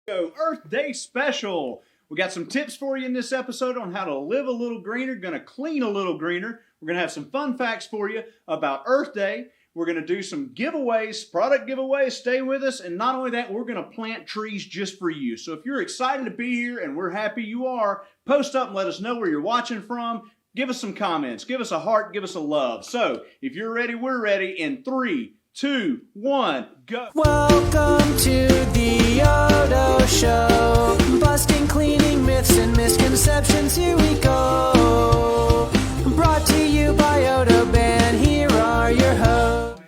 Earth Day special. We got some tips for you in this episode on how to live a little greener, gonna clean a little greener. We're gonna have some fun facts for you about Earth Day. We're gonna do some giveaways, product giveaways. Stay with us. And not only that, we're gonna plant trees just for you. So if you're excited to be here, and we're happy you are, post up and let us know where you're watching from. Give us some comments, give us a heart, give us a love. So if you're ready, we're ready. In 3, 2, 1, go. Welcome to the OdoShow. Busting cleaning myths and misconceptions, here we go. Brought to you by OdoBan, here are your hosts.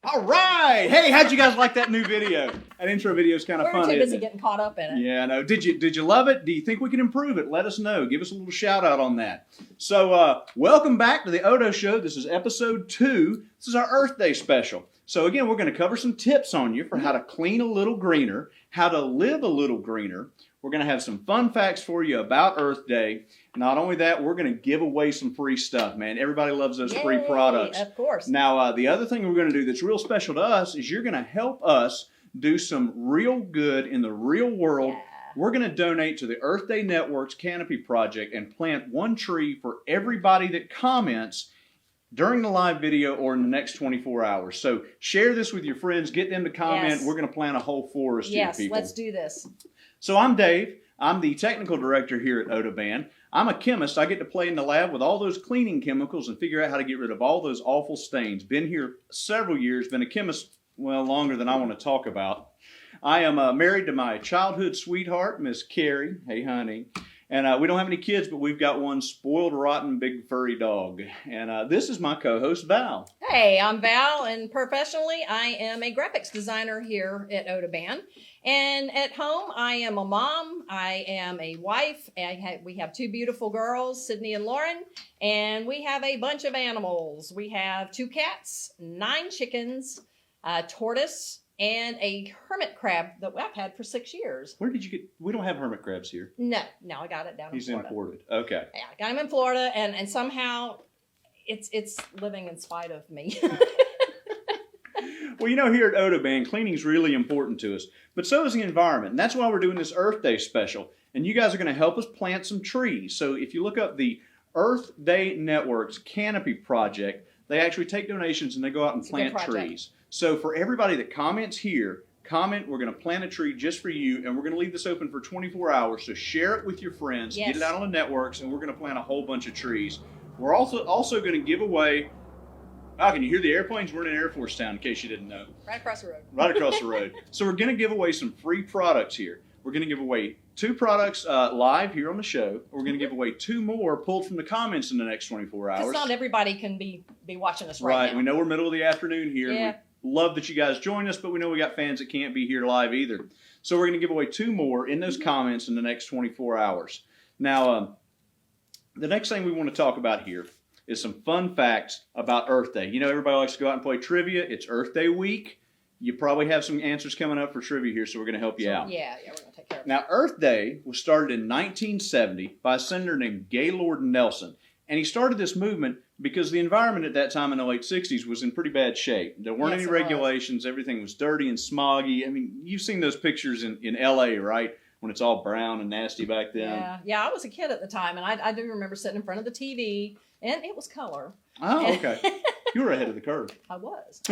All right. Hey, how'd you guys like that new video? That intro video is kind of fun. We're too busy getting caught up in it. Yeah, I know. Did you love it? Do you think we can improve it? Let us know. Give us a little shout out on that. So, welcome back to the Odo Show. This is episode 2. This is our Earth Day special. So again, we're going to cover some tips on you for how to clean a little greener, how to live a little greener. We're going to have some fun facts for you about Earth Day. Not only that, we're going to give away some free stuff, man. Everybody loves those free products. Of course. Now, the other thing we're going to do that's real special to us is you're going to help us do some real good in the real world. Yeah. We're going to donate to the Earth Day Network's Canopy Project and plant one tree for everybody that comments during the live video or in the next 24 hours. So share this with your friends. Get them to comment. Yes. We're going to plant a whole forest here, Yes, people. let's do this. So I'm Dave. I'm the technical director here at OdoBan. I'm a chemist. I get to play in the lab with all those cleaning chemicals and figure out how to get rid of all those awful stains. Been here several years. Been a chemist, well, longer than I want to talk about. I am married to my childhood sweetheart, Miss Carrie. Hey, honey. And we don't have any kids, but we've got one spoiled, rotten, big, furry dog. And this is my co-host, Val. Hey, I'm Val, and professionally, I am a graphics designer here at OdoBan. And at home, I am a mom, I am a wife, we have 2 beautiful girls, Sydney and Lauren, and we have a bunch of animals. We have 2 cats, 9 chickens, a tortoise, and a hermit crab that I've had for 6 years. Where did you get? We don't have hermit crabs here. No, I got it down in Florida. He's imported. Okay. Yeah, I got him in Florida, and somehow it's living in spite of me. Well, you know, here at OdoBan, cleaning is really important to us, but so is the environment. And that's why we're doing this Earth Day special. And you guys are going to help us plant some trees. So if you look up the Earth Day Network's Canopy Project, they actually take donations and they go out and plant trees. So for everybody that comments here, we're going to plant a tree just for you, and we're going to leave this open for 24 hours. So share it with your friends, Yes. get it out on the networks, and we're going to plant a whole bunch of trees. We're also going to give away. Oh, can you hear the airplanes? We're in an Air Force town, in case you didn't know. Right across the road. Right across the road. So we're going to give away some free products here. We're going to give away 2 products live here on the show. We're going to give away 2 more pulled from the comments in the next 24 hours. Because not everybody can be watching us right now. We know we're middle of the afternoon here. Yeah. We love that you guys join us, but we know we got fans that can't be here live either. So we're going to give away 2 more in those comments in the next 24 hours. Now, the next thing we want to talk about here is some fun facts about Earth Day. You know, everybody likes to go out and play trivia. It's Earth Day week. You probably have some answers coming up for trivia here, so we're going to help you out. Yeah, we're going to take care of it. Now, Earth Day was started in 1970 by a senator named Gaylord Nelson. And he started this movement because the environment at that time in the late 60s was in pretty bad shape. There weren't any regulations. Everything was dirty and smoggy. I mean, you've seen those pictures in L.A., right? When it's all brown and nasty back then. Yeah, I was a kid at the time, and I do remember sitting in front of the TV, and it was color. Oh, okay. You were ahead of the curve. I was.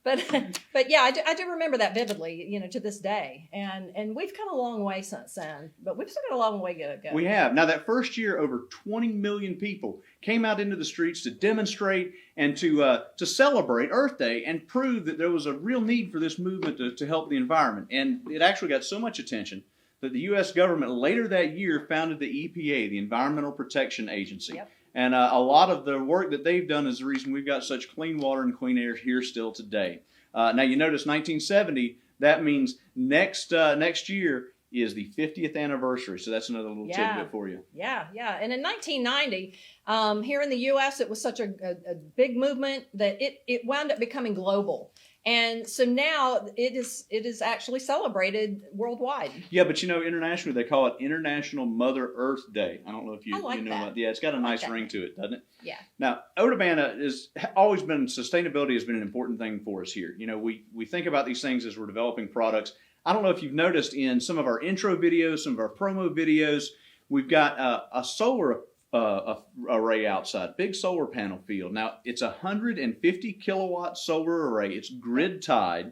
But yeah, I do remember that vividly, you know, to this day. And we've come a long way since then, but we've still got a long way to go. We have. Now, that first year, over 20 million people came out into the streets to demonstrate and to celebrate Earth Day and prove that there was a real need for this movement to help the environment. And it actually got so much attention that the U.S. government later that year founded the EPA, the Environmental Protection Agency. Yep. And a lot of the work that they've done is the reason we've got such clean water and clean air here still today. Now, you notice 1970, that means next year is the 50th anniversary. So that's another little tidbit for you. Yeah. And in 1990, here in the U.S., it was such a big movement that it wound up becoming global. And so now it is actually celebrated worldwide. Yeah, but internationally they call it International Mother Earth Day. I don't know if you like know that. about. Yeah, it's got a nice that. ring to it, doesn't it? Yeah. Now, OdoBan is always been sustainability has been an important thing for us here. We think about these things as we're developing products. I don't know if you've noticed in some of our intro videos, some of our promo videos, we've got a solar array outside, big solar panel field. Now, it's a 150 kilowatt solar array. It's grid tied.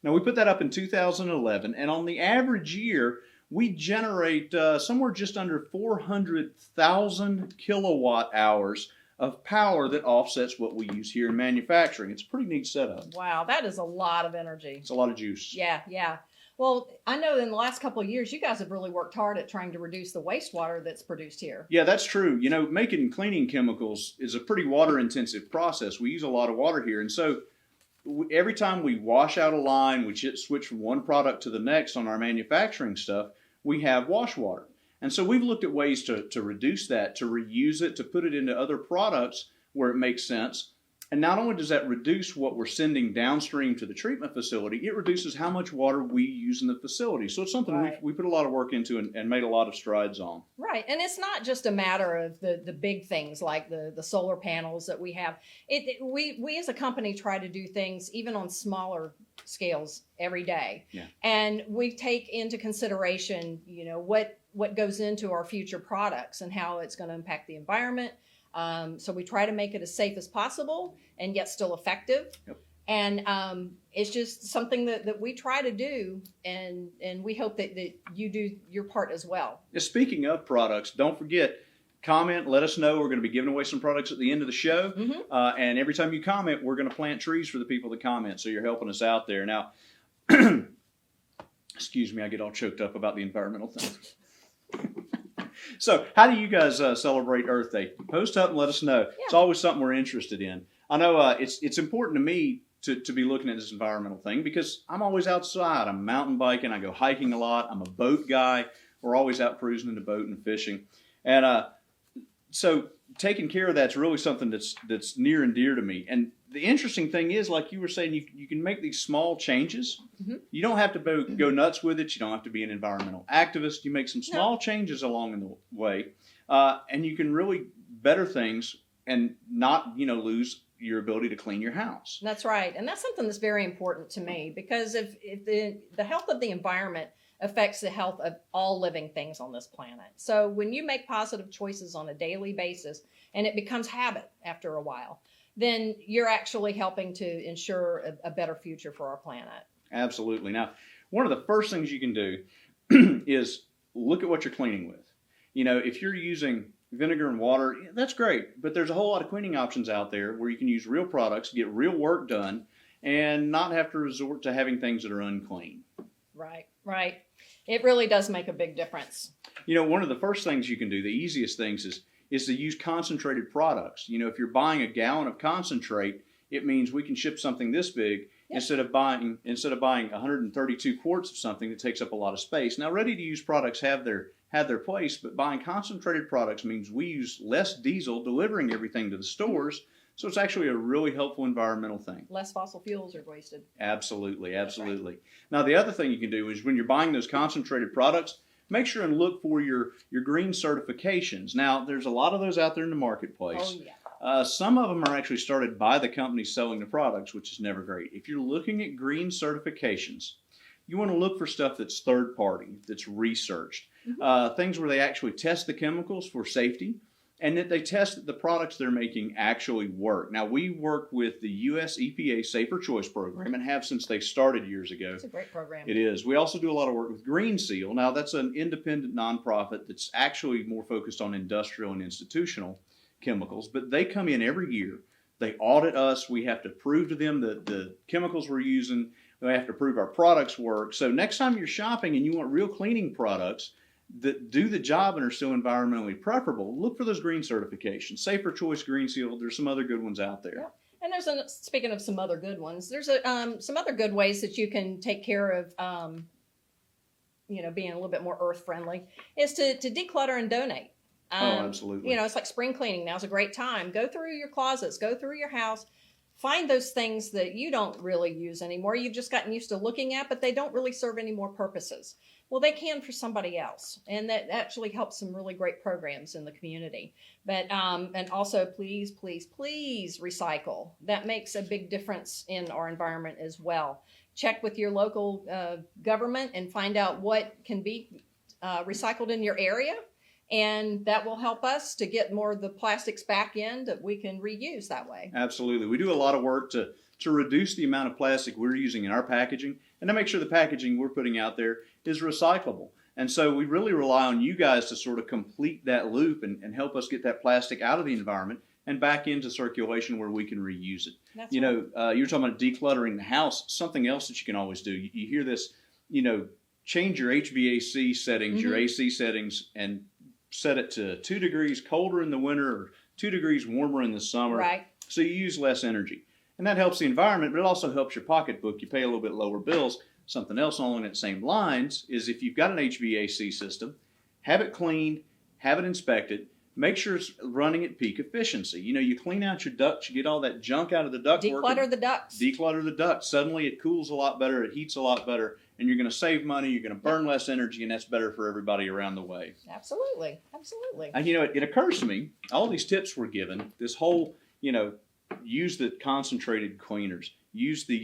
Now, we put that up in 2011, and on the average year, we generate somewhere just under 400,000 kilowatt hours of power that offsets what we use here in manufacturing. It's a pretty neat setup. Wow, that is a lot of energy. It's a lot of juice. Yeah, yeah. Well, I know in the last couple of years, you guys have really worked hard at trying to reduce the wastewater that's produced here. Yeah, that's true. Making cleaning chemicals is a pretty water-intensive process. We use a lot of water here. And so every time we wash out a line, we switch from one product to the next on our manufacturing stuff, we have wash water. And so we've looked at ways to reduce that, to reuse it, to put it into other products where it makes sense. And not only does that reduce what we're sending downstream to the treatment facility, it reduces how much water we use in the facility. So it's something Right. we put a lot of work into and made a lot of strides on. Right. And it's not just a matter of the big things like the solar panels that we have. We as a company try to do things even on smaller scales every day. Yeah. And we take into consideration, what goes into our future products and how it's going to impact the environment. So we try to make it as safe as possible and yet still effective. Yep. And it's just something that we try to do, and we hope that you do your part as well. Speaking of products, don't forget, comment, let us know. We're going to be giving away some products at the end of the show. Mm-hmm. And every time you comment, we're going to plant trees for the people that comment. So you're helping us out there. Now, excuse me, I get all choked up about the environmental thing. So how do you guys celebrate Earth Day? Post up and let us know. Yeah. It's always something we're interested in. I know it's important to me to be looking at this environmental thing because I'm always outside. I'm mountain biking. I go hiking a lot. I'm a boat guy. We're always out cruising in the boat and fishing. And so taking care of that's really something that's near and dear to me. And the interesting thing is, like you were saying, you can make these small changes. Mm-hmm. You don't have to go nuts with it. You don't have to be an environmental activist. You make some small changes along the way, and you can really better things and not lose your ability to clean your house. That's right. And that's something that's very important to me because if the health of the environment affects the health of all living things on this planet. So when you make positive choices on a daily basis and it becomes habit after a while, then you're actually helping to ensure a better future for our planet. Absolutely. Now, one of the first things you can do is look at what you're cleaning with. If you're using vinegar and water, that's great. But there's a whole lot of cleaning options out there where you can use real products, get real work done, and not have to resort to having things that are unclean. Right, right. It really does make a big difference. One of the first things you can do, the easiest things is to use concentrated products. If you're buying a gallon of concentrate, it means we can ship something this big. Yep. Instead of buying 132 quarts of something that takes up a lot of space. Now, ready-to-use products have their place, but buying concentrated products means we use less diesel delivering everything to the stores, so it's actually a really helpful environmental thing. Less fossil fuels are wasted. Absolutely, absolutely. Right. Now, the other thing you can do is when you're buying those concentrated products, make sure and look for your green certifications. Now, there's a lot of those out there in the marketplace. Oh, yeah. Some of them are actually started by the companies selling the products, which is never great. If you're looking at green certifications, you want to look for stuff that's third party, that's researched. Mm-hmm. Things where they actually test the chemicals for safety and that they test that the products they're making actually work. Now, we work with the U.S. EPA Safer Choice Program and have since they started years ago. It's a great program. It is. We also do a lot of work with Green Seal. Now, that's an independent nonprofit that's actually more focused on industrial and institutional chemicals, but they come in every year. They audit us. We have to prove to them that the chemicals we're using, we have to prove our products work. So next time you're shopping and you want real cleaning products that do the job and are still environmentally preferable, look for those green certifications. Safer Choice, Green Seal, there's some other good ones out there. Yeah. And speaking of some other good ones, there's some other good ways that you can take care of, being a little bit more earth friendly, is to declutter and donate. Oh, absolutely. It's like spring cleaning. Now's a great time. Go through your closets, go through your house, find those things that you don't really use anymore. You've just gotten used to looking at, but they don't really serve any more purposes. Well, they can for somebody else, and that actually helps some really great programs in the community. But and also, please, please, please recycle. That makes a big difference in our environment as well. Check with your local government and find out what can be recycled in your area, and that will help us to get more of the plastics back in that we can reuse that way. Absolutely. We do a lot of work to reduce the amount of plastic we're using in our packaging and to make sure the packaging we're putting out there is recyclable. And so we really rely on you guys to sort of complete that loop and help us get that plastic out of the environment and back into circulation where we can reuse it. That's you right. know, you're talking about decluttering the house. Something else that you can always do. You hear this, you know, change your HVAC settings, your AC settings, and set it to 2 degrees colder in the winter or 2 degrees warmer in the summer. Right. So you use less energy. And that helps the environment, but it also helps your pocketbook. You pay a little bit lower bills. Something else along that same lines is if you've got an HVAC system, have it cleaned, have it inspected, make sure it's running at peak efficiency. You know, you clean out your ducts, you get all that junk out of the ductwork. Declutter the ducts. Declutter the ducts. Suddenly it cools a lot better, it heats a lot better, and you're going to save money, you're going to burn less energy, and that's better for everybody around the way. Absolutely. Absolutely. And, you know, it occurs to me, all these tips we're given, this whole, you know, use the concentrated cleaners, use the,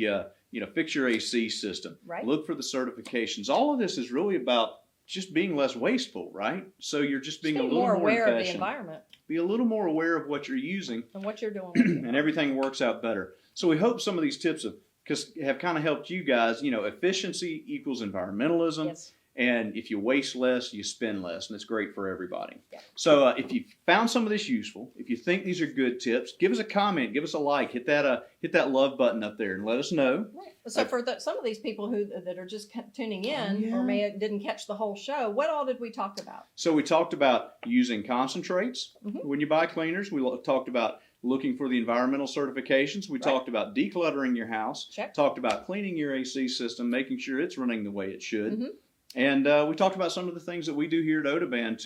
you know, fix your AC system, Right. look for the certifications. All of this is really about just being less wasteful, right? So you're just being a little more aware of the efficient. environment Be a little more aware of what you're using, and what you're doing with it. and everything works out better. So we hope some of these tips have kind of helped you guys. You know, efficiency equals environmentalism. Yes. And if you waste less, you spend less, and it's great for everybody. Yeah. So if you found some of this useful, if you think these are good tips, give us a comment, give us a like, hit that love button up there, and let us know. Right. So for some of these people that are just tuning in yeah. or didn't catch the whole show, what all did we talk about? So we talked about using concentrates Mhm. when you buy cleaners. We talked about looking for the environmental certifications. We talked about decluttering your house. Check. Talked about cleaning your AC system, making sure it's running the way it should. Mhm. And we talked about some of the things that we do here at OdoBan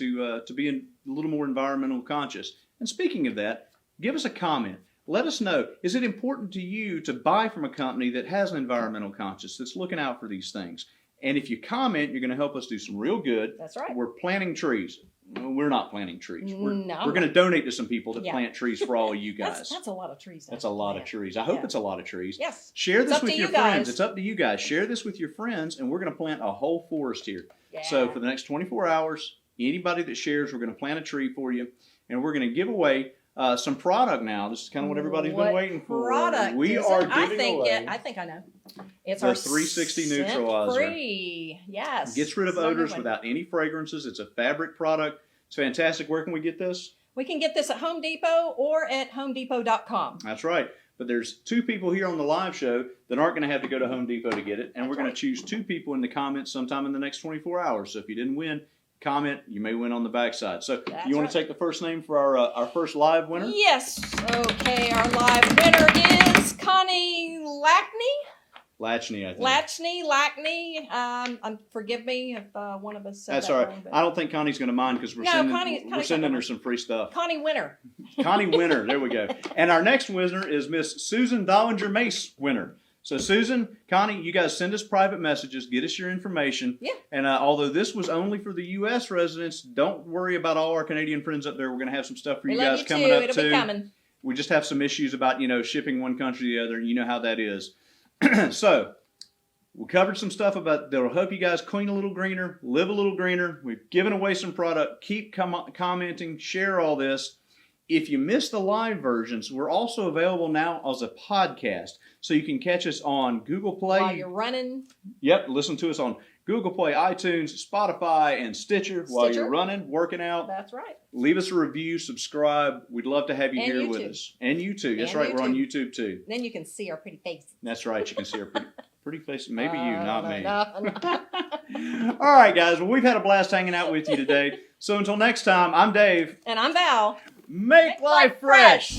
to be a little more environmental conscious. And speaking of that, give us a comment. Let us know, is it important to you to buy from a company that has an environmental conscious, that's looking out for these things? And if you comment, you're going to help us do some real good. That's right. We're planting trees. Well, we're not planting trees. We're No. going to donate to some people to Yeah. plant trees for all of you guys. That's a lot of trees. That's a lot of trees. I hope it's a lot of trees. Yes. Share It's this up with to your you friends. guys. It's up to you guys. Share this with your friends, and we're going to plant a whole forest here. Yeah. So for the next 24 hours, anybody that shares, we're going to plant a tree for you, and we're going to give away some product now. This is kind of what everybody's been waiting for. Product We is are it? I giving think away I think I know. It's the our 360 neutralizer. Scent-free. Yes. Gets rid of So odors good. without any fragrances. It's a fabric product. It's fantastic. Where can we get this? We can get this at Home Depot or at HomeDepot.com. That's right. But there's 2 people here on the live show that aren't going to have to go to Home Depot to get it. And we're going to choose 2 people in the comments sometime in the next 24 hours. So if you didn't win, comment. You may win on the backside. So That's you want right. to take the first name for our first live winner? Yes. Okay. Our live winner is Connie Lackney. Latchney, I think. Lackney. Forgive me if one of us said That's that all right. wrong, but- I don't think Connie's going to mind because we're No, sending, Connie's we're sending not her gonna some free stuff. Connie Winner. Connie Winner. There we go. And our next winner is Miss Susan Dollinger Mace Winner. So Susan, Connie, you guys send us private messages, get us your information. Yeah. And although this was only for the U.S. residents, don't worry about all our Canadian friends up there. We're going to have some stuff for you We love guys you coming too. up It'll be coming. We just have some issues about, shipping one country to the other, and you know how that is. So we covered some stuff about that'll help you guys clean a little greener, live a little greener. We've given away some product. Keep commenting, share all this. If you missed the live versions, we're also available now as a podcast. So you can catch us on Google Play. While you're running. Yep, listen to us on Google Play, iTunes, Spotify, and Stitcher while you're running, working out. That's right. Leave us a review, subscribe. We'd love to have you And here YouTube. with us. And YouTube. That's And right, we're on YouTube. YouTube too. Then you can see our pretty faces. That's right, you can see our pretty face. Maybe you, not me. No. All right, guys. Well, we've had a blast hanging out with you today. So until next time, I'm Dave. And I'm Val. Make life fresh.